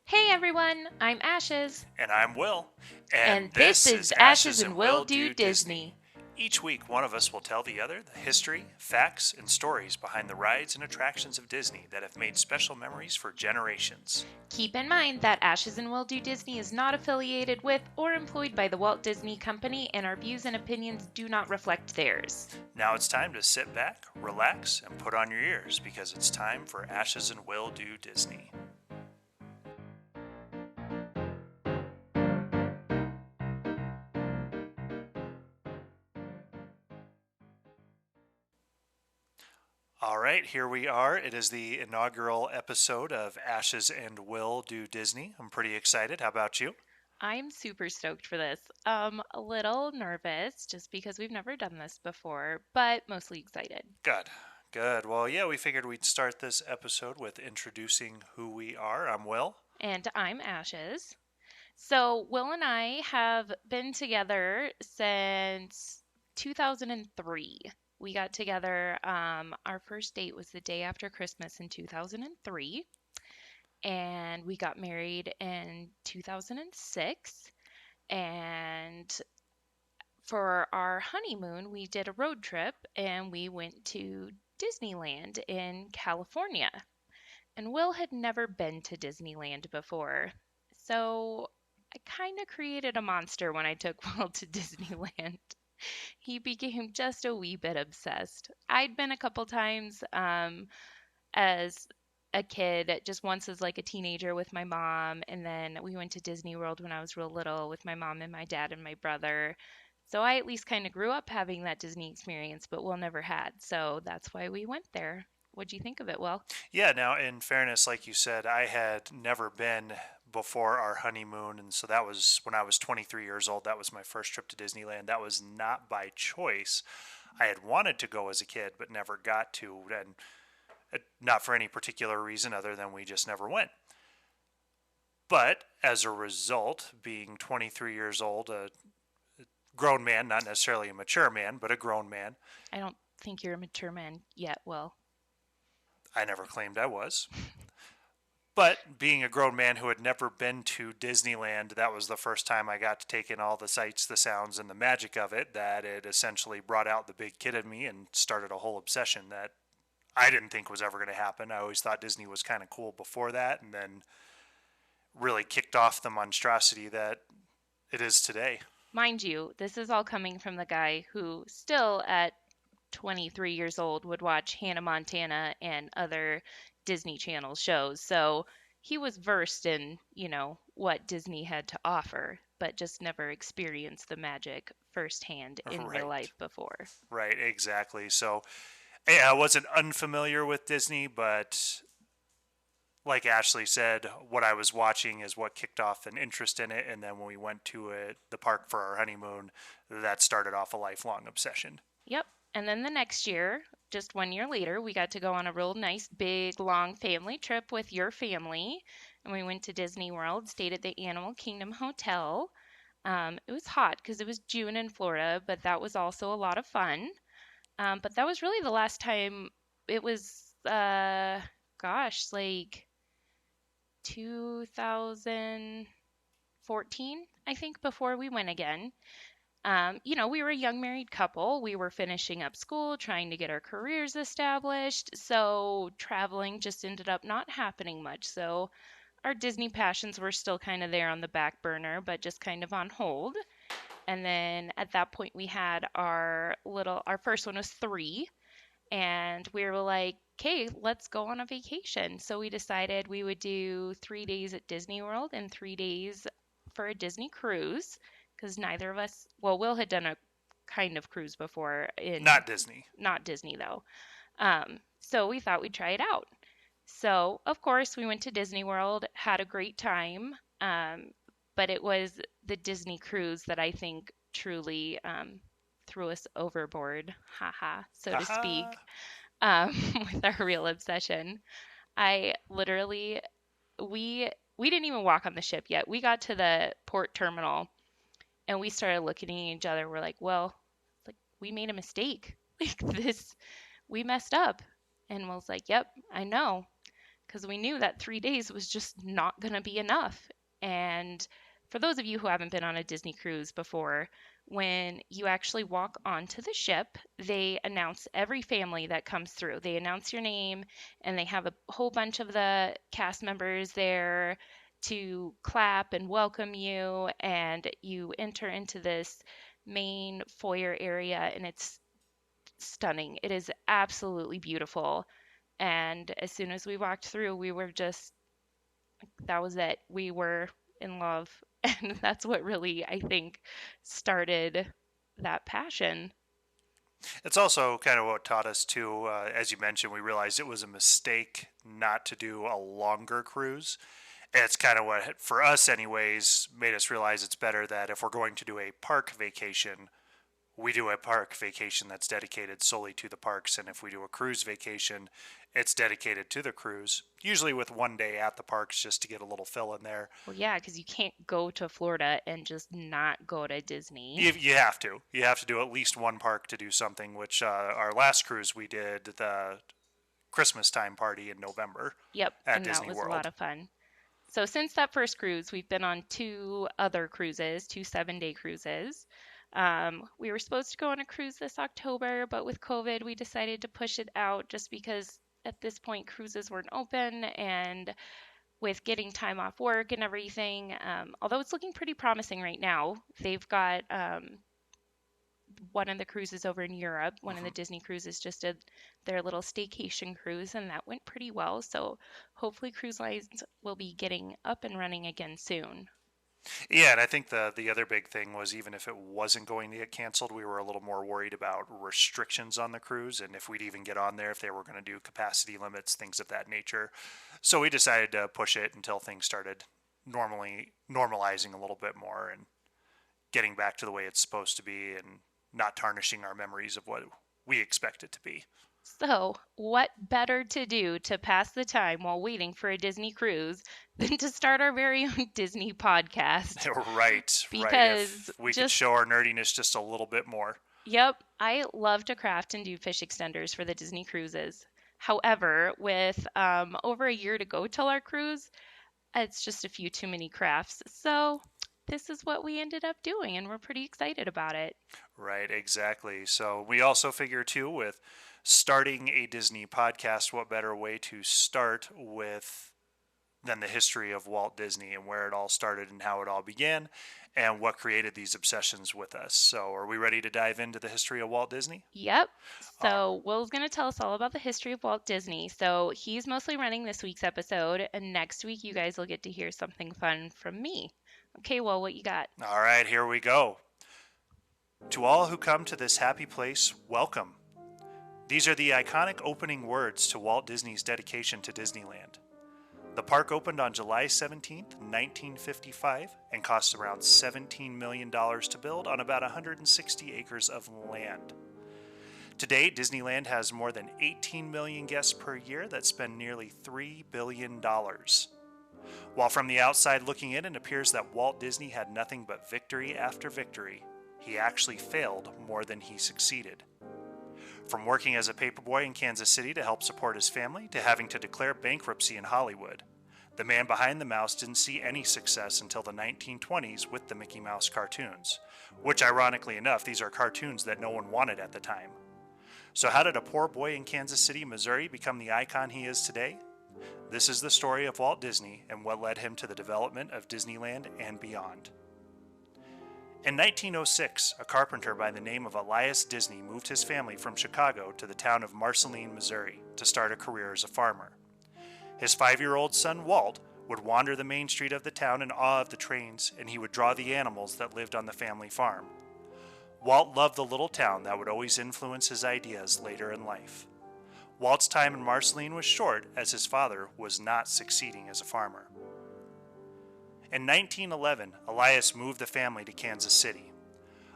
Hey everyone, I'm Ashes, And I'm Will. and And this this is is Ashes Ashes and and Will Will Do Do Disney. Disney. Each week, one of us will tell the other the history, facts, and stories behind the rides and attractions of Disney that have made special memories for generations. Keep in mind that Ashes and Will Do Disney is not affiliated with or employed by the Walt Disney Company, and our views and opinions do not reflect theirs. Now it's time to sit back, relax, and put on your ears because it's time for Ashes and Will Do Disney. All right, here we are. It is the inaugural episode of Ashes and Will Do Disney. I'm pretty excited. How about you? I'm super stoked for this. A little nervous just because we've never done this before, but mostly excited. Good. Good. Well, yeah, we figured we'd start this episode with introducing who we are. I'm Will. And I'm Ashes. So, Will and I have been together since 2003. We got together, our first date was the day after Christmas in 2003, and we got married in 2006. And for our honeymoon, we did a road trip and we went to Disneyland in California. And Will had never been to Disneyland before. So I kind of created a monster when I took Will to Disneyland. He became just a wee bit obsessed. I'd been a couple times as a kid, just once as like a teenager with my mom, and then we went to Disney World when I was real little with my mom and my dad and my brother. So I at least kind of grew up having that Disney experience, but Will never had. So that's why we went there. What'd you think of it, Will? Yeah, now, in fairness, like you said, I had never been before our honeymoon. And so that was when I was 23 years old. That was my first trip to Disneyland. That was not by choice. I had wanted to go as a kid, but never got to. And not for any particular reason other than we just never went. But as a result, being 23 years old, a grown man, not necessarily a mature man, but a grown man, I don't think you're a mature man yet, Will. I never claimed I was. But being a grown man who had never been to Disneyland, that was the first time I got to take in all the sights, the sounds, and the magic of it, that it essentially brought out the big kid in me and started a whole obsession that I didn't think was ever going to happen. I always thought Disney was kind of cool before that, and then really kicked off the monstrosity that it is today. Mind you, this is all coming from the guy who still at 23 years old would watch Hannah Montana and other Disney Channel shows. So he was versed in, what Disney had to offer, but just never experienced the magic firsthand in real Right, life before. right, exactly. So, yeah, I wasn't unfamiliar with Disney, but like Ashley said, what I was watching is what kicked off an interest in it. And then when we went to the park for our honeymoon, that started off a lifelong obsession. Yep. And then the next year, just 1 year later, we got to go on a real nice, big, long family trip with your family. And we went to Disney World, stayed at the Animal Kingdom Hotel. It was hot because it was June in Florida, but that was also a lot of fun. But that was really the last time it was, like 2014, I think, before we went again. We were a young married couple. We were finishing up school, trying to get our careers established. So traveling just ended up not happening much. So our Disney passions were still kind of there on the back burner, but just kind of on hold. And then at that point, we had our first one was 3. And we were like, okay, let's go on a vacation. So we decided we would do 3 days at Disney World and 3 days for a Disney cruise because neither of us, well, Will had done a kind of cruise before in Not Disney. not Disney though. So we thought we'd try it out. So, of course, we went to Disney World, had a great time. But it was the Disney cruise that I think truly threw us overboard, haha, so to Haha. speak, with our real obsession. I literally, we didn't even walk on the ship yet. We got to the port terminal and we started looking at each other. We're like, well, like we made a mistake. Like this, we messed up. And Will's like, yep, I know. because we knew that 3 days was just not going to be enough. And for those of you who haven't been on a Disney cruise before, when you actually walk onto the ship, they announce every family that comes through. They announce your name, and they have a whole bunch of the cast members there to clap and welcome you. And you enter into this main foyer area, and it's stunning. It is absolutely beautiful. And as soon as we walked through, we were just, that was it. We were in love. And that's what really, I think, started that passion. It's also kind of what taught us too. As you mentioned, we realized it was a mistake not to do a longer cruise. It's kind of what, for us anyways, made us realize it's better that if we're going to do a park vacation, we do a park vacation that's dedicated solely to the parks. And if we do a cruise vacation, it's dedicated to the cruise, usually with one day at the parks just to get a little fill in there. Well, yeah, because you can't go to Florida and just not go to Disney. You have to. You have to do at least one park to do something, which our last cruise we did the Christmas time party in November Yep, at and that Disney was a lot World. of fun. So since that first cruise, we've been on two other cruises, two 7-day cruises. We were supposed to go on a cruise this October, but with COVID, we decided to push it out just because at this point cruises weren't open, and with getting time off work and everything, although it's looking pretty promising right now, they've got one of the cruises over in Europe, one of the Hmm. Disney cruises just did their little staycation cruise, and that went pretty well. So hopefully, cruise lines will be getting up and running again soon. Yeah, and I think the other big thing was even if it wasn't going to get canceled, we were a little more worried about restrictions on the cruise and if we'd even get on there, if they were going to do capacity limits, things of that nature. So we decided to push it until things started normally normalizing a little bit more and getting back to the way it's supposed to be and not tarnishing our memories of what we expect it to be. So, what better to do to pass the time while waiting for a Disney cruise than to start our very own Disney podcast? Right, right. Because If we could just, show our nerdiness just a little bit more. yep, I love to craft and do fish extenders for the Disney cruises. However, with over a year to go till our cruise, it's just a few too many crafts. So, this is what we ended up doing, and we're pretty excited about it. Right, exactly. So we also figure too with starting a Disney podcast, what better way to start with than the history of Walt Disney and where it all started and how it all began and what created these obsessions with us. So are we ready to dive into the history of Walt Disney? Yep. All So, Will's going to tell us all about the history of Walt Disney. So, he's mostly running this week's episode, and next week you guys will get to hear something fun from me. Okay, well, what you got? all right, here we go. To all who come to this happy place, welcome. These are the iconic opening words to Walt Disney's dedication to Disneyland. The park opened on July 17th, 1955, and cost around $17 million to build on about 160 acres of land. To date, Disneyland has more than 18 million guests per year that spend nearly $3 billion. While from the outside looking in, it appears that Walt Disney had nothing but victory after victory, he actually failed more than he succeeded. From working as a paperboy in Kansas City to help support his family to having to declare bankruptcy in Hollywood, the man behind the mouse didn't see any success until the 1920s with the Mickey Mouse cartoons, which ironically enough, these are cartoons that no one wanted at the time. So how did a poor boy in Kansas City, Missouri become the icon he is today? This is the story of Walt Disney and what led him to the development of Disneyland and beyond. In 1906, a carpenter by the name of Elias Disney moved his family from Chicago to the town of Marceline, Missouri, to start a career as a farmer. His 5-year-old son, Walt, would wander the main street of the town in awe of the trains, and he would draw the animals that lived on the family farm. Walt loved the little town that would always influence his ideas later in life. Walt's time in Marceline was short, as his father was not succeeding as a farmer. In 1911, Elias moved the family to Kansas City.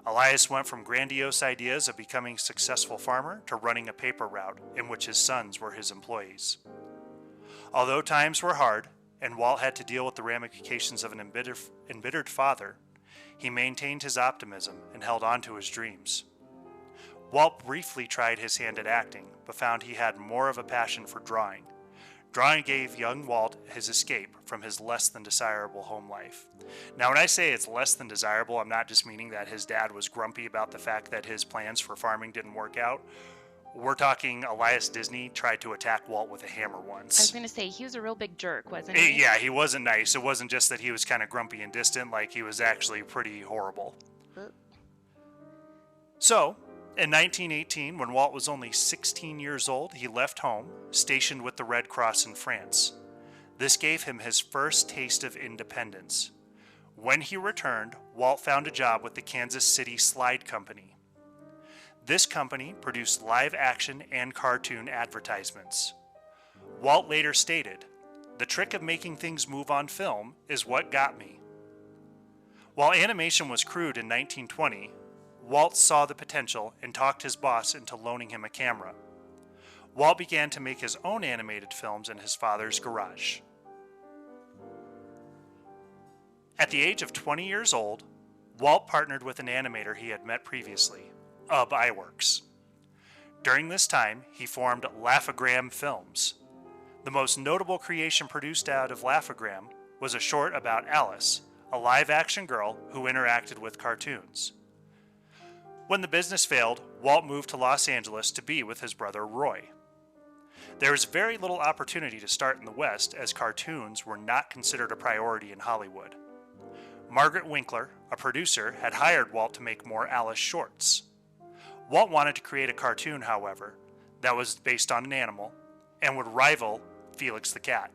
Elias went from grandiose ideas of becoming a successful farmer to running a paper route in which his sons were his employees. Although times were hard, and Walt had to deal with the ramifications of an embittered father, he maintained his optimism and held on to his dreams. Walt briefly tried his hand at acting, but found he had more of a passion for drawing. Drawing gave young Walt his escape from his less than desirable home life. Now, when I say it's less than desirable, I'm not just meaning that his dad was grumpy about the fact that his plans for farming didn't work out. We're talking Elias Disney tried to attack Walt with a hammer I was once. going to say, he was a real big jerk, wasn't he? Yeah, he wasn't nice. It wasn't just that he was kind of grumpy and distant, like he was actually pretty horrible. So, in 1918, when Walt was only 16 years old, he left home, stationed with the Red Cross in France. This gave him his first taste of independence. When he returned, Walt found a job with the Kansas City Slide Company. This company produced live action and cartoon advertisements. Walt later stated, "The trick of making things move on film is what got me." While animation was crude in 1920, Walt saw the potential and talked his boss into loaning him a camera. Walt began to make his own animated films in his father's garage. At the age of 20 years old, Walt partnered with an animator he had met previously, Ub Iwerks. During this time, he formed Laugh-O-Gram Films. The most notable creation produced out of Laugh-O-Gram was a short about Alice, a live-action girl who interacted with cartoons. When the business failed, Walt moved to Los Angeles to be with his brother Roy. There was very little opportunity to start in the West, as cartoons were not considered a priority in Hollywood. Margaret Winkler, a producer, had hired Walt to make more Alice shorts. Walt wanted to create a cartoon, however, that was based on an animal and would rival Felix the Cat.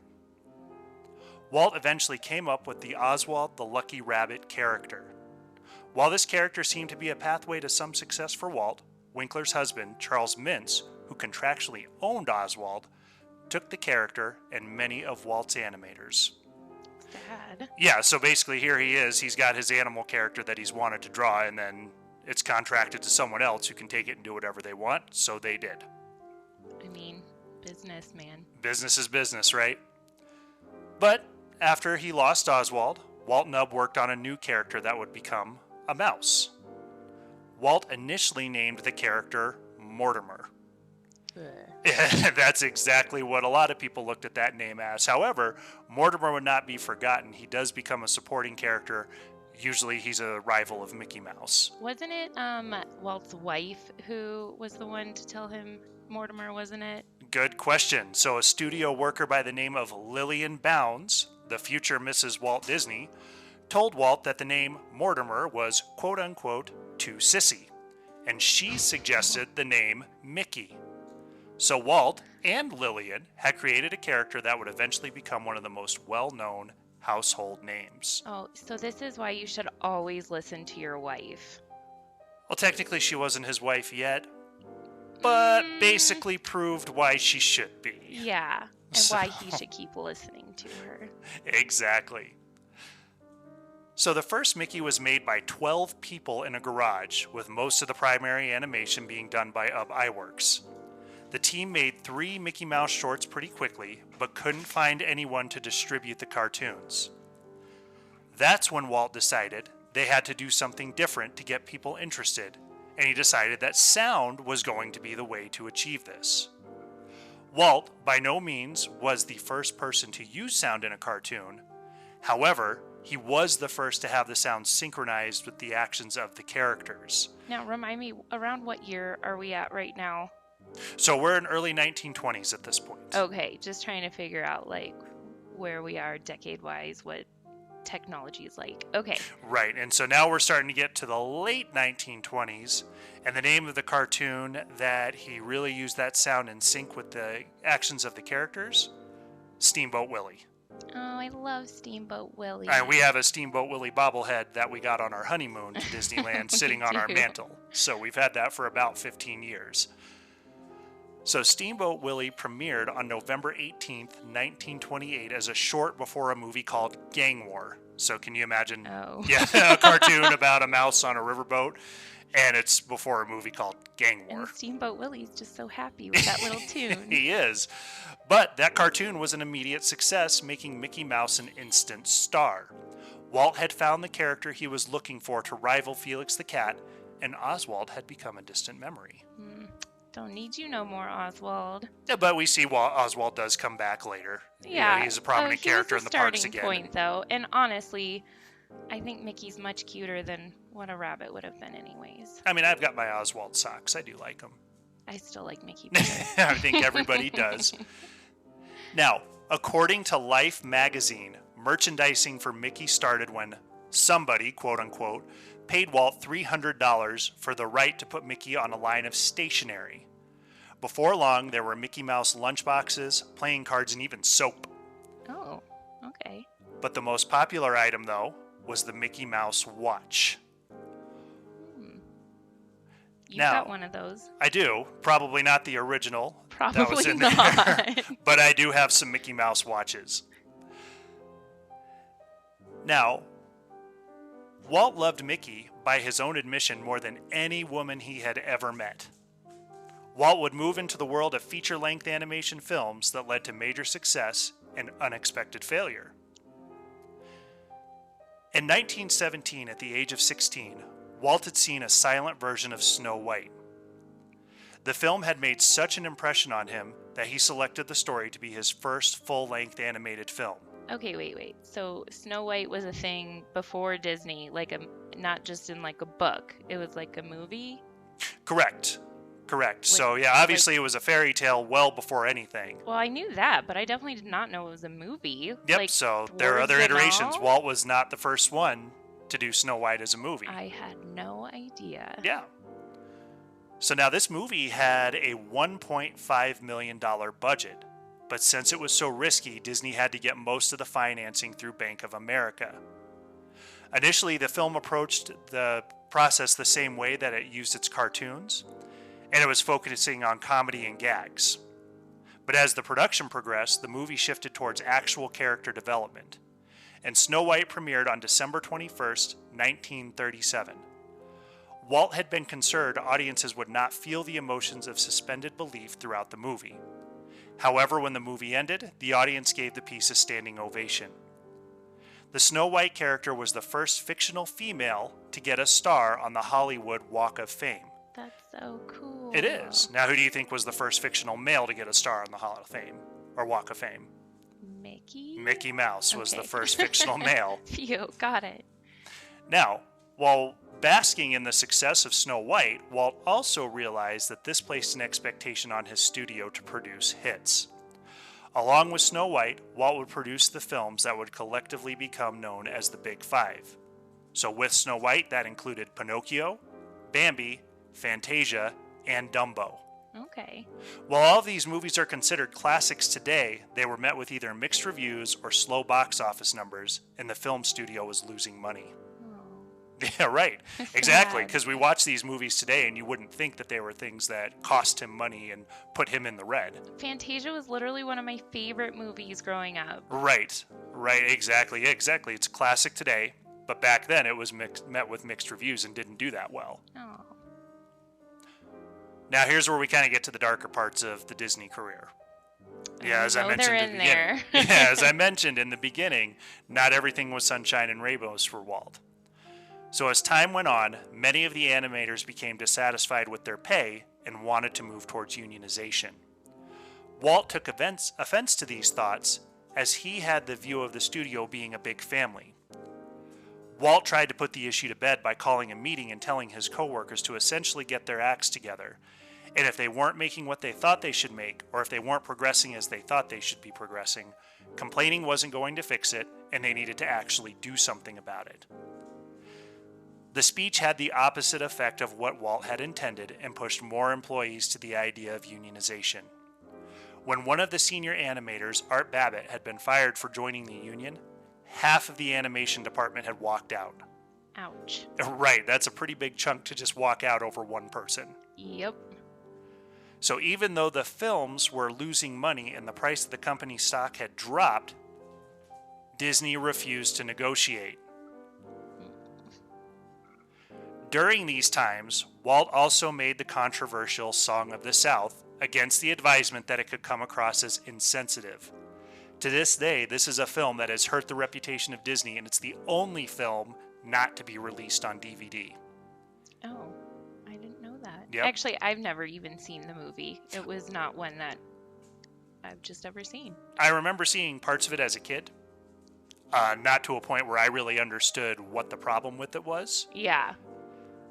Walt eventually came up with the Oswald the Lucky Rabbit character. While this character seemed to be a pathway to some success for Walt, Winkler's husband, Charles Mintz, who contractually owned Oswald, took the character and many of Walt's animators. Sad. Yeah, so basically here he is, he's got his animal character that he's wanted to draw, and then it's contracted to someone else who can take it and do whatever they want, so they did. I mean, business, man. Business is business, right? But after he lost Oswald, Walt and Ub worked on a new character that would become a mouse. Walt initially named the character Mortimer. That's exactly what a lot of people looked at that name as. However, Mortimer would not be forgotten. He does become a supporting character. Usually he's a rival of Mickey Mouse. Wasn't it Walt's wife who was the one to tell him Mortimer, wasn't it? Good question. So a studio worker by the name of Lillian Bounds, the future Mrs. Walt Disney, told Walt that the name Mortimer was quote-unquote too sissy, and she suggested the name Mickey. So Walt and Lillian had created a character that would eventually become one of the most well-known household names. Oh, so this is why you should always listen to your wife. Well, technically she wasn't his wife yet, but basically proved why she should be. Yeah, and why he should keep listening to her. Exactly. So the first Mickey was made by 12 people in a garage, with most of the primary animation being done by Ub Iwerks. The team made 3 Mickey Mouse shorts pretty quickly, but couldn't find anyone to distribute the cartoons. That's when Walt decided they had to do something different to get people interested, and he decided that sound was going to be the way to achieve this. Walt, by no means, was the first person to use sound in a cartoon. However, he was the first to have the sound synchronized with the actions of the characters. Now, remind me, around what year are we at right now? So we're in early 1920s at this point. Okay, just trying to figure out, like, where we are decade-wise, what technology is like. Okay. Right, and so now we're starting to get to the late 1920s, and the name of the cartoon that he really used that sound in sync with the actions of the characters, Steamboat Willie. Oh, I love Steamboat Willie. And we have a Steamboat Willie bobblehead that we got on our honeymoon to Disneyland sitting on our do. mantle. So we've had that for about 15 years. So Steamboat Willie premiered on November 18th, 1928 as a short before a movie called Gang War. So can you imagine? Oh. Yeah, a cartoon about a mouse on a riverboat, and it's before a movie called Gang War. And Steamboat Willie's just so happy with that little tune. He is. But that cartoon was an immediate success, making Mickey Mouse an instant star. Walt had found the character he was looking for to rival Felix the Cat, and Oswald had become a distant memory. Don't need you no more, Oswald. Yeah, but we see Oswald does come back later. Yeah, He's a prominent he was character a in the parks starting again. point, though. And honestly, I think Mickey's much cuter than what a rabbit would have been anyways. I mean, I've got my Oswald socks. I do like them. I still like Mickey better. I think everybody does. Now, according to Life magazine, merchandising for Mickey started when somebody, quote unquote, paid Walt $300 for the right to put Mickey on a line of stationery. Before long, there were Mickey Mouse lunchboxes, playing cards, and even soap. Oh, okay. But the most popular item, though, was the Mickey Mouse watch. You've Now, got one of those. I do. Probably not the original. Probably that was in not. There, but I do have some Mickey Mouse watches. Now, Walt loved Mickey, by his own admission, more than any woman he had ever met. Walt would move into the world of feature-length animation films that led to major success and unexpected failure. In 1917, at the age of 16, Walt had seen a silent version of Snow White. The film had made such an impression on him that he selected the story to be his first full-length animated film. Okay, wait. So Snow White was a thing before Disney, not just in like a book. It was like a movie? Correct. So yeah, obviously it was a fairy tale well before anything. Well, I knew that, but I definitely did not know it was a movie. Yep, so there are other iterations. Walt was not the first one to do Snow White as a movie. I had no idea. Yeah. So now this movie had a $1.5 million budget, but since it was so risky, Disney had to get most of the financing through Bank of America. Initially, the film approached the process the same way that it used its cartoons, and it was focusing on comedy and gags. But as the production progressed, the movie shifted towards actual character development, and Snow White premiered on December 21st, 1937. Walt had been concerned audiences would not feel the emotions of suspended belief throughout the movie. However, when the movie ended, the audience gave the piece a standing ovation. The Snow White character was the first fictional female to get a star on the Hollywood Walk of Fame. That's so cool. It is. Now, who do you think was the first fictional male to get a star on the Hall of Fame or Walk of Fame? Mickey? Mickey Mouse was the first fictional male. Phew, got it. Now, while basking in the success of Snow White, Walt also realized that this placed an expectation on his studio to produce hits. Along with Snow White, Walt would produce the films that would collectively become known as the Big Five. So with Snow White, that included Pinocchio, Bambi, Fantasia, and Dumbo. Okay. While all of these movies are considered classics today, they were met with either mixed reviews or slow box office numbers, and the film studio was losing money. Yeah, right. Exactly, because we watch these movies today and you wouldn't think that they were things that cost him money and put him in the red. Fantasia was literally one of my favorite movies growing up. Right, exactly. It's a classic today, but back then it was met with mixed reviews and didn't do that well. Oh. Now here's where we kind of get to the darker parts of the Disney career. Yeah, as I mentioned in the beginning. Yeah, as I mentioned in the beginning, not everything was sunshine and rainbows for Walt. So as time went on, many of the animators became dissatisfied with their pay and wanted to move towards unionization. Walt took offense to these thoughts, as he had the view of the studio being a big family. Walt tried to put the issue to bed by calling a meeting and telling his coworkers to essentially get their acts together, and if they weren't making what they thought they should make, or if they weren't progressing as they thought they should be progressing, complaining wasn't going to fix it, and they needed to actually do something about it. The speech had the opposite effect of what Walt had intended and pushed more employees to the idea of unionization. When one of the senior animators, Art Babbitt, had been fired for joining the union, half of the animation department had walked out. Ouch. Right, that's a pretty big chunk to just walk out over one person. Yep. So even though the films were losing money and the price of the company's stock had dropped, Disney refused to negotiate. During these times, Walt also made the controversial Song of the South against the advisement that it could come across as insensitive. To this day, this is a film that has hurt the reputation of Disney, and it's the only film not to be released on DVD. Oh, I didn't know that. Yep. Actually, I've never even seen the movie. It was not one that I've just ever seen. I remember seeing parts of it as a kid, not to a point where I really understood what the problem with it was. Yeah,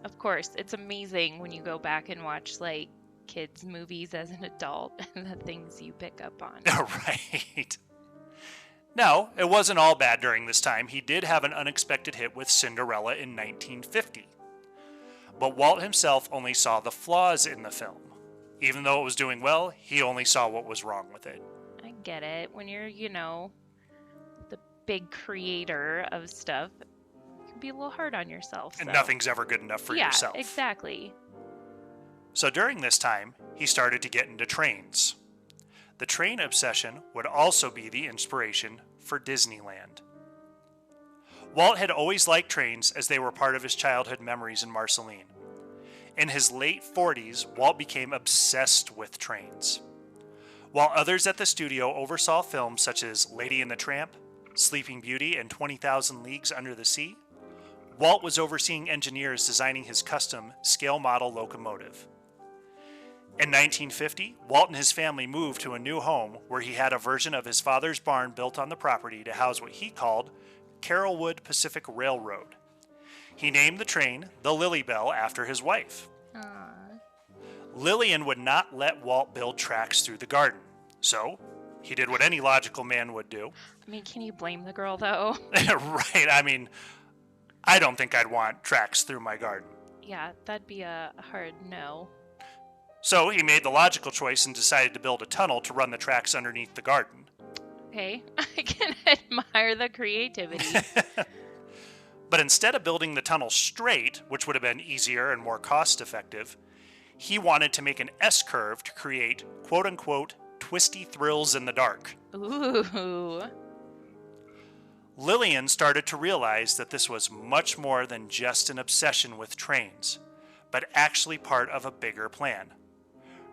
of course. It's amazing when you go back and watch like kids' movies as an adult and the things you pick up on. Right. Now, it wasn't all bad during this time. He did have an unexpected hit with Cinderella in 1950. But Walt himself only saw the flaws in the film. Even though it was doing well, he only saw what was wrong with it. I get it. When you're, the big creator of stuff, you can be a little hard on yourself. And so. nothing's ever good enough for yourself. Yeah, exactly. So during this time, he started to get into trains. The train obsession would also be the inspiration for Disneyland. Walt had always liked trains as they were part of his childhood memories in Marceline. In his late 40s, Walt became obsessed with trains. While others at the studio oversaw films such as Lady and the Tramp, Sleeping Beauty, and 20,000 Leagues Under the Sea, Walt was overseeing engineers designing his custom scale model locomotive. In 1950, Walt and his family moved to a new home where he had a version of his father's barn built on the property to house what he called Carrollwood Pacific Railroad. He named the train the Lily Bell after his wife. Aww. Lillian would not let Walt build tracks through the garden, so he did what any logical man would do. I mean, can you blame the girl, though? Right, I mean, I don't think I'd want tracks through my garden. Yeah, that'd be a hard no. So he made the logical choice and decided to build a tunnel to run the tracks underneath the garden. Okay, I can admire the creativity. But instead of building the tunnel straight, which would have been easier and more cost-effective, he wanted to make an S-curve to create quote-unquote twisty thrills in the dark. Ooh. Lillian started to realize that this was much more than just an obsession with trains, but actually part of a bigger plan.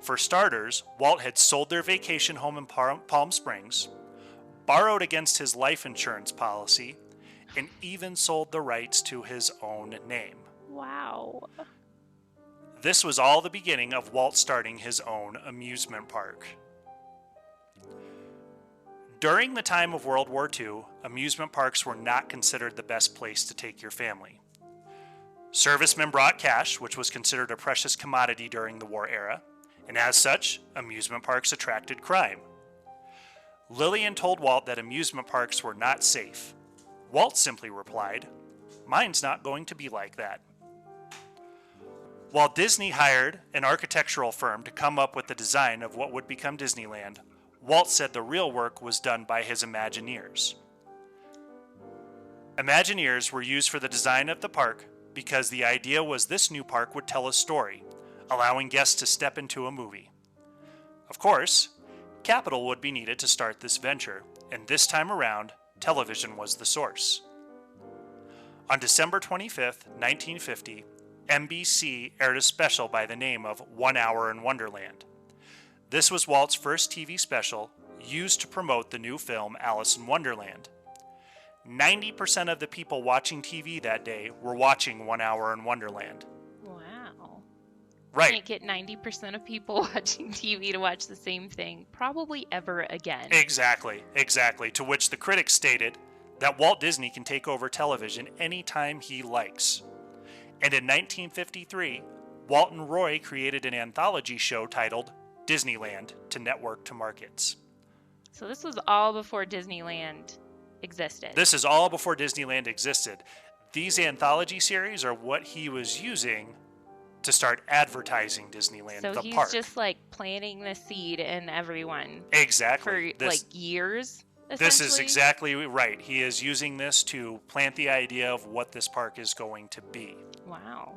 For starters, Walt had sold their vacation home in Palm Springs, borrowed against his life insurance policy, and even sold the rights to his own name. Wow. This was all the beginning of Walt starting his own amusement park. During the time of World War II, amusement parks were not considered the best place to take your family. Servicemen brought cash, which was considered a precious commodity during the war era, and as such, amusement parks attracted crime. Lillian told Walt that amusement parks were not safe. Walt simply replied, "Mine's not going to be like that." While Disney hired an architectural firm to come up with the design of what would become Disneyland, Walt said the real work was done by his Imagineers. Imagineers were used for the design of the park because the idea was this new park would tell a story, allowing guests to step into a movie. Of course, capital would be needed to start this venture, and this time around, television was the source. On December 25th, 1950, NBC aired a special by the name of 1 Hour in Wonderland. This was Walt's first TV special, used to promote the new film Alice in Wonderland. 90% of the people watching TV that day were watching 1 Hour in Wonderland. Wow. Right. Can't get 90% of people watching TV to watch the same thing probably ever again. Exactly. To which the critics stated that Walt Disney can take over television anytime he likes. And in 1953, Walt and Roy created an anthology show titled Disneyland to network to markets. So this was all before Disneyland existed. This is all before Disneyland existed. These anthology series are what he was using to start advertising Disneyland, so the he's park. just like planting the seed in everyone Exactly. for like years. This is exactly right. He is using this to plant the idea of what this park is going to be. Wow.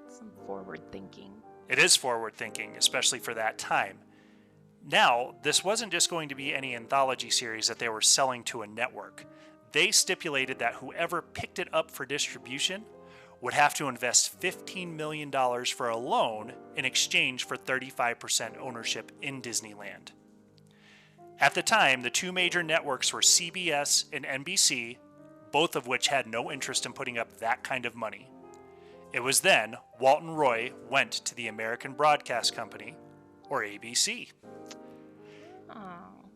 Some forward thinking. It is forward thinking, especially for that time. Now, this wasn't just going to be any anthology series that they were selling to a network. They stipulated that whoever picked it up for distribution would have to invest $15 million for a loan in exchange for 35% ownership in Disneyland. At the time, the two major networks were CBS and NBC, both of which had no interest in putting up that kind of money. It was then Walt and Roy went to the American Broadcast Company, or ABC. Oh.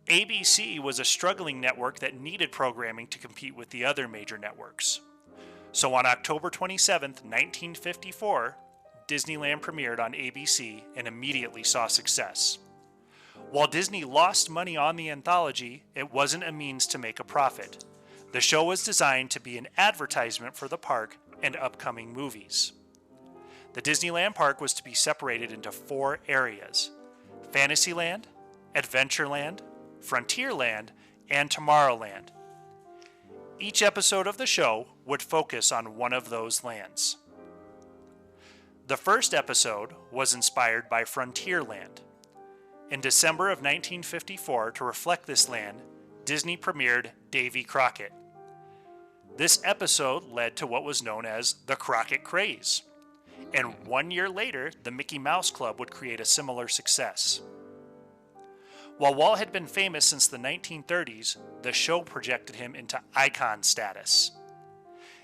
ABC was a struggling network that needed programming to compete with the other major networks. So on October 27th, 1954, Disneyland premiered on ABC and immediately saw success. While Disney lost money on the anthology, it wasn't a means to make a profit. The show was designed to be an advertisement for the park and upcoming movies. The Disneyland park was to be separated into 4 areas: Fantasyland, Adventureland, Frontierland, and Tomorrowland. Each episode of the show would focus on one of those lands. The first episode was inspired by Frontierland. In December of 1954, to reflect this land, Disney premiered Davy Crockett. This episode led to what was known as the Crockett Craze. And 1 year later, the Mickey Mouse Club would create a similar success. While Walt had been famous since the 1930s, the show projected him into icon status.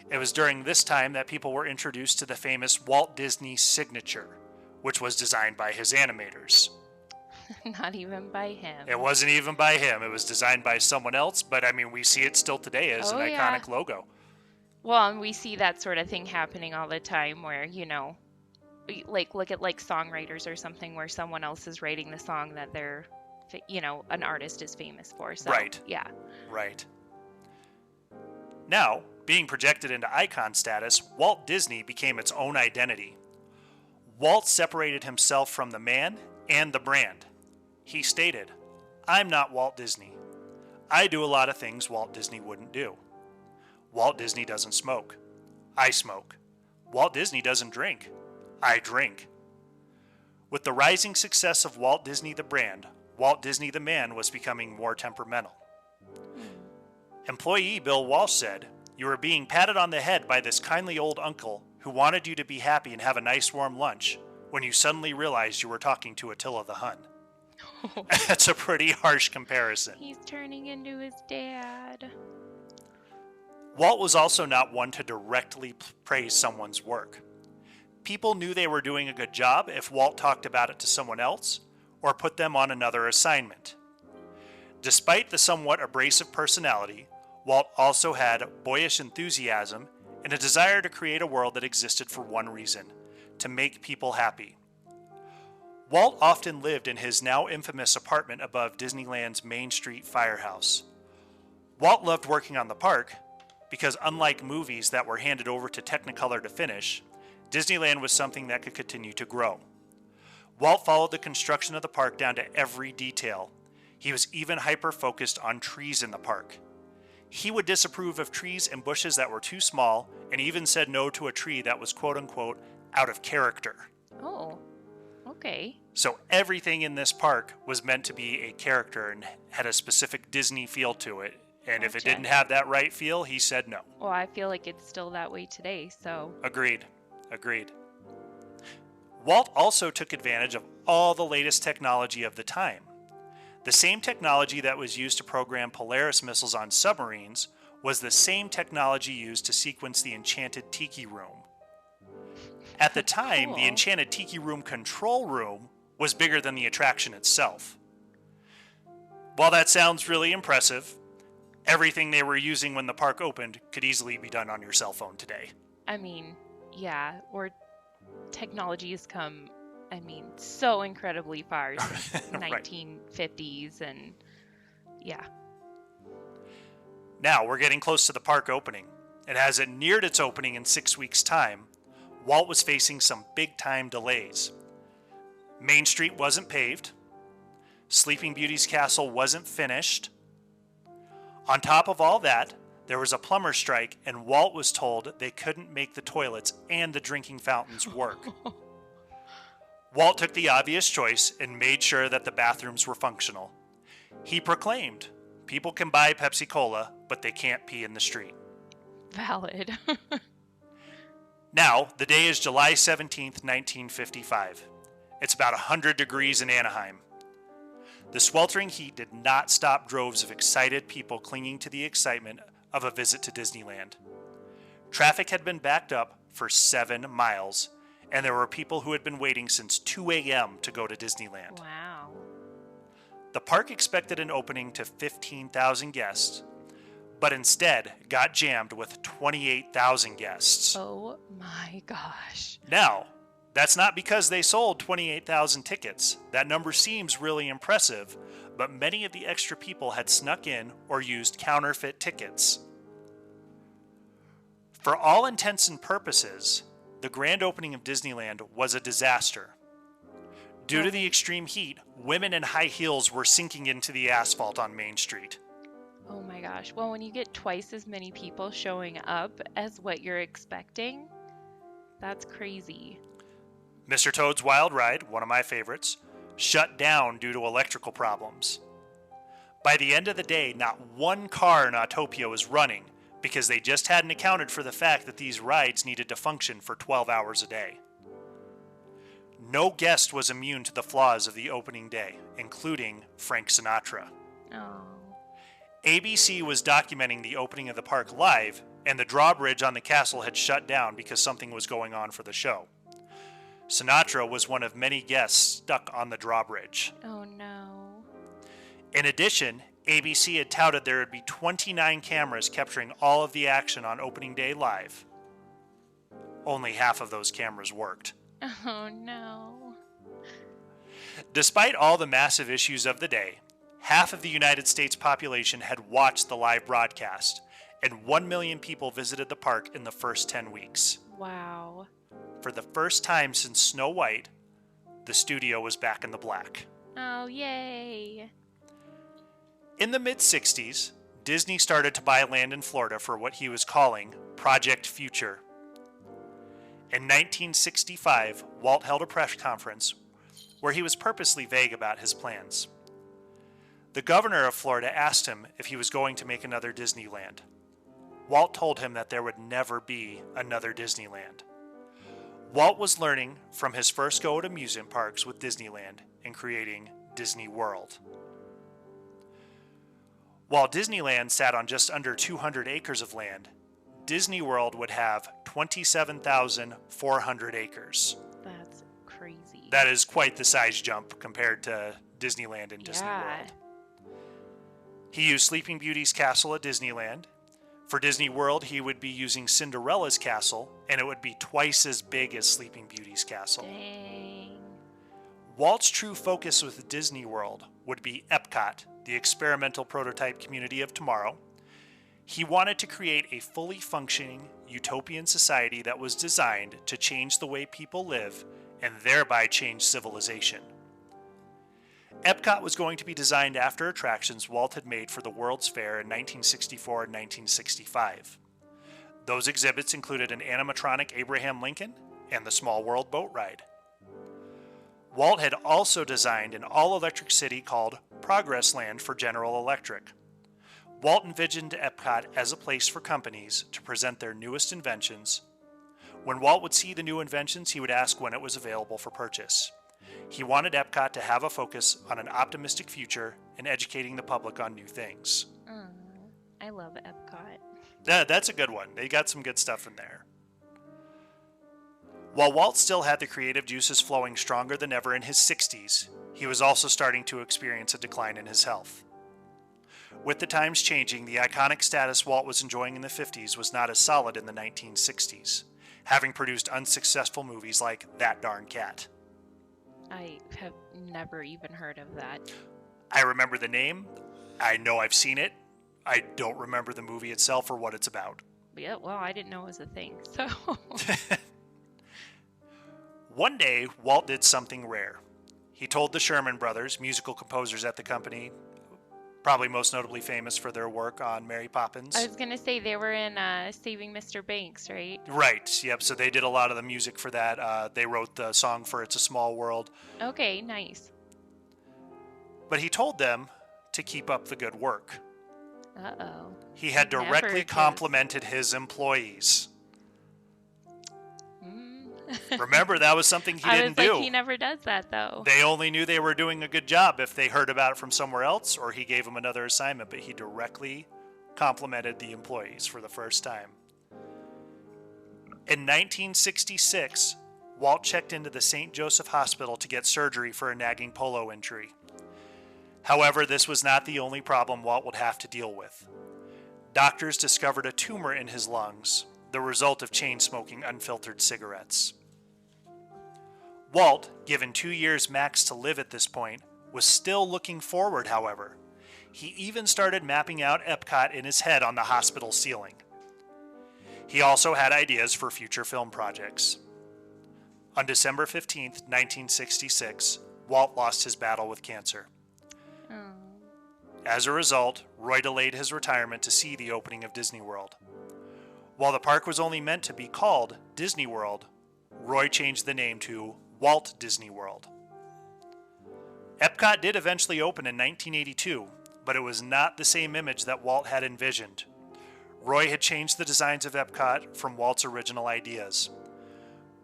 It was during this time that people were introduced to the famous Walt Disney signature, which was designed by his animators. Not even by him. It wasn't even by him. It was designed by someone else, but I mean, we see it still today as an iconic logo. Well, and we see that sort of thing happening all the time where, like look at like songwriters or something where someone else is writing the song that they're, an artist is famous for. So, right. Yeah. Right. Now, being projected into icon status, Walt Disney became its own identity. Walt separated himself from the man and the brand. He stated, "I'm not Walt Disney. I do a lot of things Walt Disney wouldn't do. Walt Disney doesn't smoke. I smoke. Walt Disney doesn't drink. I drink." With the rising success of Walt Disney the brand, Walt Disney the man was becoming more temperamental. Employee Bill Walsh said, "You were being patted on the head by this kindly old uncle who wanted you to be happy and have a nice warm lunch when you suddenly realized you were talking to Attila the Hun." That's a pretty harsh comparison. He's turning into his dad. Walt was also not one to directly praise someone's work. People knew they were doing a good job if Walt talked about it to someone else or put them on another assignment. Despite the somewhat abrasive personality, Walt also had boyish enthusiasm and a desire to create a world that existed for one reason: to make people happy. Walt often lived in his now infamous apartment above Disneyland's Main Street firehouse. Walt loved working on the park because, unlike movies that were handed over to Technicolor to finish, Disneyland was something that could continue to grow. Walt followed the construction of the park down to every detail. He was even hyper-focused on trees in the park. He would disapprove of trees and bushes that were too small, and even said no to a tree that was quote-unquote out of character. Oh, okay. So everything in this park was meant to be a character and had a specific Disney feel to it. And if it didn't have that right feel, he said no. Well, I feel like it's still that way today, so. Agreed. Walt also took advantage of all the latest technology of the time. The same technology that was used to program Polaris missiles on submarines was the same technology used to sequence the Enchanted Tiki Room. At the time, Cool. The Enchanted Tiki Room control room was bigger than the attraction itself. While that sounds really impressive, everything they were using when the park opened could easily be done on your cell phone today. I mean, yeah, or technology has come, so incredibly far since Right. 1950s, and yeah. Now we're getting close to the park opening, and as it neared its opening in 6 weeks' time, Walt was facing some big-time delays. Main Street wasn't paved. Sleeping Beauty's castle wasn't finished. On top of all that, there was a plumber strike, and Walt was told they couldn't make the toilets and the drinking fountains work. Walt took the obvious choice and made sure that the bathrooms were functional. He proclaimed, "People can buy Pepsi-Cola, but they can't pee in the street." Valid. Now, the day is July 17th, 1955. It's about 100 degrees in Anaheim. The sweltering heat did not stop droves of excited people clinging to the excitement of a visit to Disneyland. Traffic had been backed up for 7 miles, and there were people who had been waiting since 2 a.m. to go to Disneyland. Wow. The park expected an opening to 15,000 guests, but instead got jammed with 28,000 guests. Oh my gosh. Now, that's not because they sold 28,000 tickets. That number seems really impressive, but many of the extra people had snuck in or used counterfeit tickets. For all intents and purposes, the grand opening of Disneyland was a disaster. Due to the extreme heat, women in high heels were sinking into the asphalt on Main Street. Oh my gosh. Well, when you get twice as many people showing up as what you're expecting, that's crazy. Mr. Toad's Wild Ride, one of my favorites, shut down due to electrical problems. By the end of the day, not one car in Autopia was running because they just hadn't accounted for the fact that these rides needed to function for 12 hours a day. No guest was immune to the flaws of the opening day, including Frank Sinatra. Oh. ABC was documenting the opening of the park live, and the drawbridge on the castle had shut down because something was going on for the show. Sinatra was one of many guests stuck on the drawbridge. Oh no. In addition, ABC had touted there would be 29 cameras capturing all of the action on opening day live. Only half of those cameras worked. Oh no. Despite all the massive issues of the day, half of the United States population had watched the live broadcast, and 1 million people visited the park in the first 10 weeks. Wow. For the first time since Snow White, the studio was back in the black. Oh, yay. In the mid-60s, Disney started to buy land in Florida for what he was calling Project Future. In 1965, Walt held a press conference where he was purposely vague about his plans. The governor of Florida asked him if he was going to make another Disneyland. Walt told him that there would never be another Disneyland. Walt was learning from his first go at amusement parks with Disneyland and creating Disney World. While Disneyland sat on just under 200 acres of land, Disney World would have 27,400 acres. That's crazy. That is quite the size jump compared to Disneyland and Disney World. He used Sleeping Beauty's castle at Disneyland. For Disney World, he would be using Cinderella's castle, and it would be twice as big as Sleeping Beauty's castle. Dang. Walt's true focus with Disney World would be Epcot, the experimental prototype community of tomorrow. He wanted to create a fully functioning utopian society that was designed to change the way people live and thereby change civilization. Epcot was going to be designed after attractions Walt had made for the World's Fair in 1964 and 1965. Those exhibits included an animatronic Abraham Lincoln and the Small World boat ride. Walt had also designed an all-electric city called Progress Land for General Electric. Walt envisioned Epcot as a place for companies to present their newest inventions. When Walt would see the new inventions, he would ask when it was available for purchase. He wanted Epcot to have a focus on an optimistic future and educating the public on new things. I love Epcot. That's a good one. They got some good stuff in there. While Walt still had the creative juices flowing stronger than ever in his 60s, he was also starting to experience a decline in his health. With the times changing, the iconic status Walt was enjoying in the 50s was not as solid in the 1960s, having produced unsuccessful movies like That Darn Cat. I have never even heard of that. I remember the name. I know I've seen it. I don't remember the movie itself or what it's about. Yeah, well, I didn't know it was a thing, so... One day, Walt did something rare. He told the Sherman Brothers, musical composers at the company, probably most notably famous for their work on Mary Poppins. I was going to say they were in Saving Mr. Banks, right? Right, yep, so they did a lot of the music for that. They wrote the song for It's a Small World. Okay, nice. But he told them to keep up the good work. Uh-oh. He had directly complimented his employees. Remember, that was something he didn't do. He never does that, though. They only knew they were doing a good job if they heard about it from somewhere else or he gave them another assignment, but he directly complimented the employees for the first time. In 1966, Walt checked into the St. Joseph Hospital to get surgery for a nagging polo injury. However, this was not the only problem Walt would have to deal with. Doctors discovered a tumor in his lungs, the result of chain smoking unfiltered cigarettes. Walt, given 2 years max to live at this point, was still looking forward, however. He even started mapping out Epcot in his head on the hospital ceiling. He also had ideas for future film projects. On December 15th, 1966, Walt lost his battle with cancer. Oh. As a result, Roy delayed his retirement to see the opening of Disney World. While the park was only meant to be called Disney World, Roy changed the name to Walt Disney World. Epcot did eventually open in 1982, but it was not the same image that Walt had envisioned. Roy had changed the designs of Epcot from Walt's original ideas.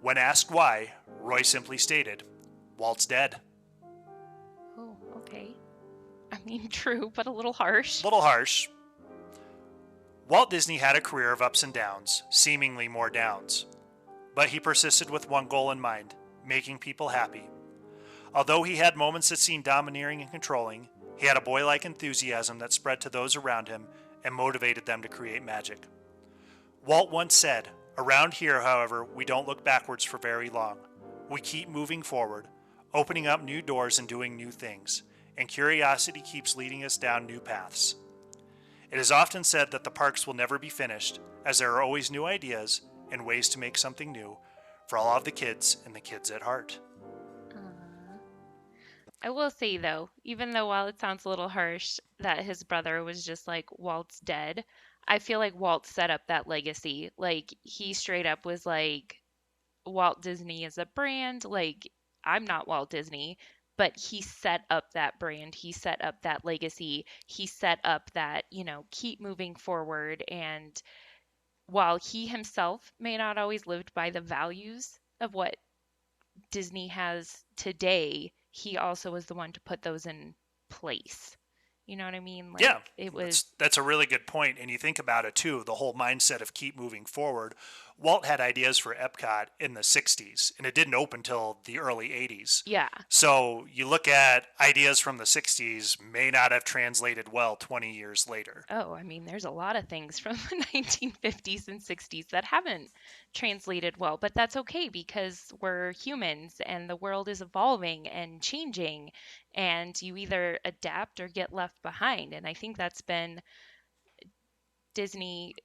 When asked why, Roy simply stated, "Walt's dead." Oh, okay. I mean, true, but a little harsh. Little harsh. Walt Disney had a career of ups and downs, seemingly more downs. But he persisted with one goal in mind, making people happy. Although he had moments that seemed domineering and controlling, he had a boy-like enthusiasm that spread to those around him and motivated them to create magic. Walt once said, "Around here, however, we don't look backwards for very long. We keep moving forward, opening up new doors and doing new things, and curiosity keeps leading us down new paths." It is often said that the parks will never be finished, as there are always new ideas and ways to make something new for all of the kids and the kids at heart. Uh, I will say though, even though while it sounds a little harsh that his brother was just like Walt's dead, I feel like Walt set up that legacy. Like he straight up was like Walt Disney is a brand. Like I'm not Walt Disney, but he set up that brand. He set up that legacy. He set up that, keep moving forward. And while he himself may not always lived by the values of what Disney has today, he also was the one to put those in place. You know what I mean? Yeah, Like it was, that's a really good point. And you think about it too, the whole mindset of keep moving forward. Walt had ideas for Epcot in the 60s, and it didn't open until the early 80s. yeah. So you look at ideas from the 60s may not have translated well 20 years later. Oh, I mean, there's a lot of things from the 1950s and 60s that haven't translated well, but that's okay because we're humans and the world is evolving and changing, and you either adapt or get left behind. And I think that's been Disney,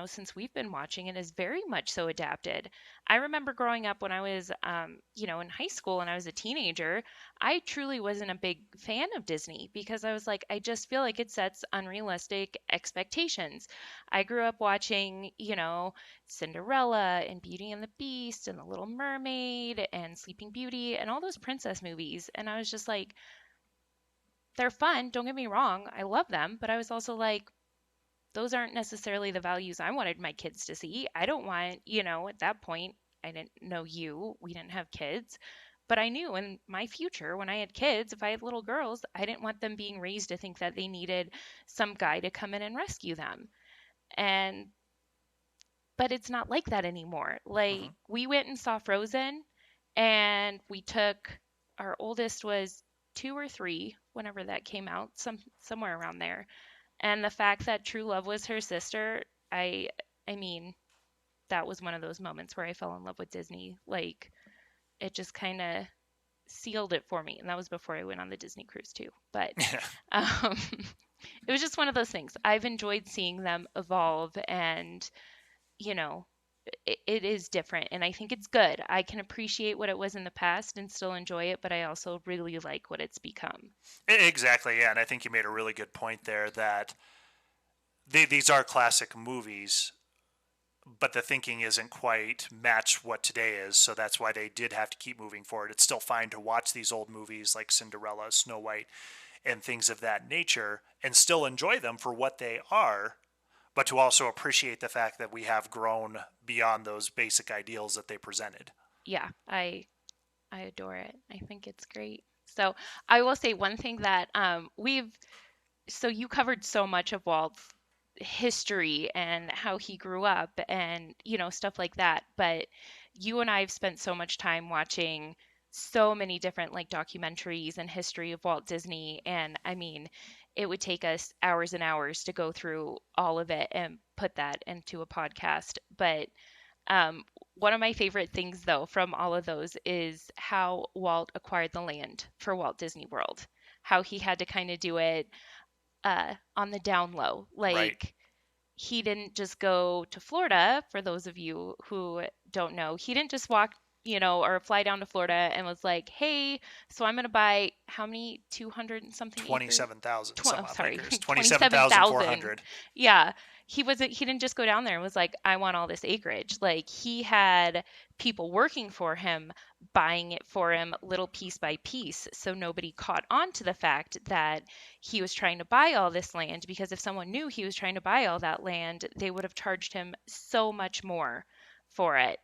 since we've been watching it, is very much so adapted. I remember growing up when I was, in high school and I was a teenager, I truly wasn't a big fan of Disney because I was like, I just feel like it sets unrealistic expectations. I grew up watching, Cinderella and Beauty and the Beast and The Little Mermaid and Sleeping Beauty and all those princess movies. And I was just like, they're fun, don't get me wrong. I love them. But I was also like, those aren't necessarily the values I wanted my kids to see. I don't want, at that point, I didn't know you, we didn't have kids, but I knew in my future when I had kids, if I had little girls, I didn't want them being raised to think that they needed some guy to come in and rescue them. And, but it's not like that anymore. Mm-hmm. Like, we went and saw Frozen, and we took, our oldest was 2 or 3 whenever that came out, somewhere around there, and the fact that True Love was her sister, I mean, that was one of those moments where I fell in love with Disney. Like it just kind of sealed it for me. And that was before I went on the Disney cruise too. But Yeah. um, it was just one of those things. I've enjoyed seeing them evolve and, you know, it is different and I think it's good. I can appreciate what it was in the past and still enjoy it, but I also really like what it's become. Exactly, yeah. And I think you made a really good point there that these are classic movies, but the thinking isn't quite match what today is. So that's why they did have to keep moving forward. It's still fine to watch these old movies like Cinderella, Snow White, and things of that nature and still enjoy them for what they are, but to also appreciate the fact that we have grown beyond those basic ideals that they presented. Yeah, I adore it. I think it's great. So I will say one thing that we've so you covered so much of Walt's. history and how he grew up and, stuff like that. But you and I have spent so much time watching so many different like documentaries and history of Walt Disney. And I mean, it would take us hours and hours to go through all of it and put that into a podcast. But um, one of my favorite things, though, from all of those is how Walt acquired the land for Walt Disney World, how he had to kind of do it on the down low. Right. Like, he didn't just go to Florida, for those of you who don't know. He didn't just walk, or fly down to Florida and was like, hey, so I'm going to buy how many 200 and something acres? 27,000 some odd Sorry, acres. 27,000. 27,400. Yeah. He didn't just go down there and was like, I want all this acreage. Like, he had people working for him, buying it for him little piece by piece. So nobody caught on to the fact that he was trying to buy all this land, because if someone knew he was trying to buy all that land, they would have charged him so much more for it.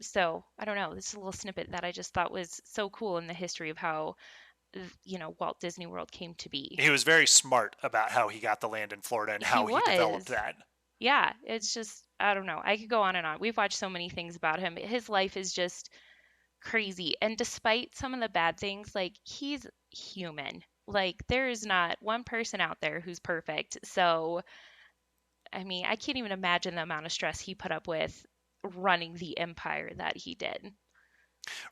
So I don't know. This is a little snippet that I just thought was so cool in the history of how, Walt Disney World came to be. He was very smart about how he got the land in Florida and He how he developed was. that. Yeah, it's just, I don't know. I could go on and on. We've watched so many things about him. His life is just crazy. And despite some of the bad things, like, he's human. Like, there is not one person out there who's perfect. So, I mean, I can't even imagine the amount of stress he put up with running the empire that he did.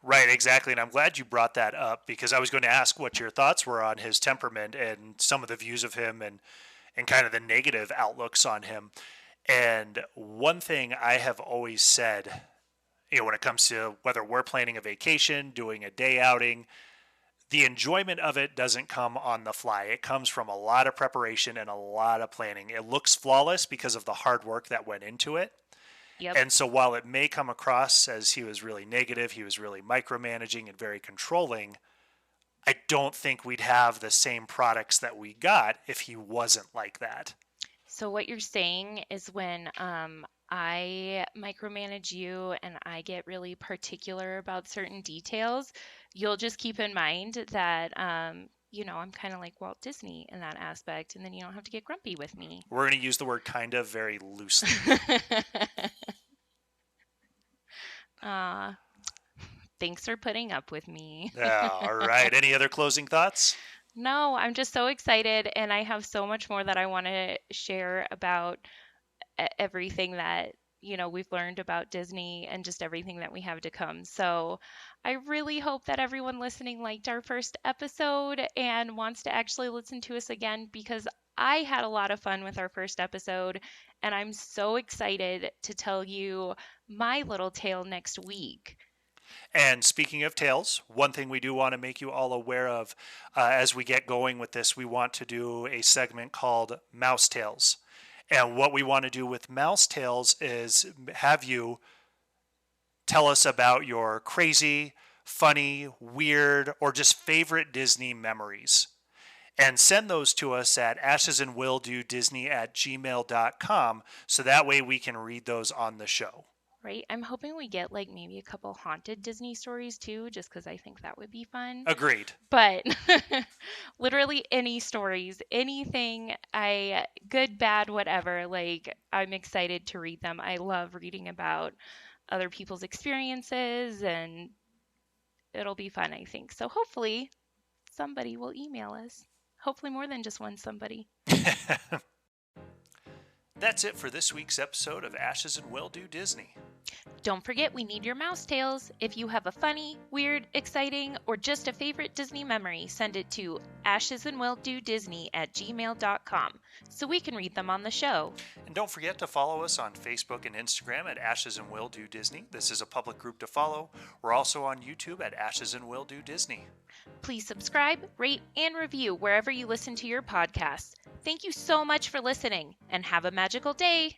Right, exactly. And I'm glad you brought that up because I was going to ask what your thoughts were on his temperament and some of the views of him and kind of the negative outlooks on him. And one thing I have always said, when it comes to whether we're planning a vacation, doing a day outing, the enjoyment of it doesn't come on the fly. It comes from a lot of preparation and a lot of planning. It looks flawless because of the hard work that went into it. Yep. And so while it may come across as he was really negative, he was really micromanaging and very controlling, I don't think we'd have the same products that we got if he wasn't like that. So what you're saying is when I micromanage you and I get really particular about certain details, you'll just keep in mind that I'm kind of like Walt Disney in that aspect, and then you don't have to get grumpy with me. We're going to use the word kind of very loosely. uh, Thanks for putting up with me. All right. Any other closing thoughts? No, I'm just so excited, and I have so much more that I want to share about everything that we've learned about Disney and just everything that we have to come. So I really hope that everyone listening liked our first episode and wants to actually listen to us again, because I had a lot of fun with our first episode, and I'm so excited to tell you my little tale next week. And speaking of tales, one thing we do want to make you all aware of as we get going with this, we want to do a segment called Mouse Tales. And what we want to do with Mouse Tales is have you tell us about your crazy, funny, weird, or just favorite Disney memories. And send those to us at ashesandwilldodisney@gmail.com so that way we can read those on the show. Right? I'm hoping we get like maybe a couple haunted Disney stories too, just because I think that would be fun. Agreed. But literally any stories, anything, good, bad, whatever, like, I'm excited to read them. I love reading about other people's experiences, and it'll be fun, I think. So hopefully somebody will email us. Hopefully more than just one somebody. That's it for this week's episode of Ashes and Will Do Disney. Don't forget, we need your mouse tales. If you have a funny, weird, exciting, or just a favorite Disney memory, send it to ashesandwilldodisney@gmail.com so we can read them on the show. And don't forget to follow us on Facebook and Instagram at Ashes and Will Do Disney. This is a public group to follow. We're also on YouTube at Ashes and Will Do Disney. Please subscribe, rate, and review wherever you listen to your podcasts. Thank you so much for listening, and have a magical day.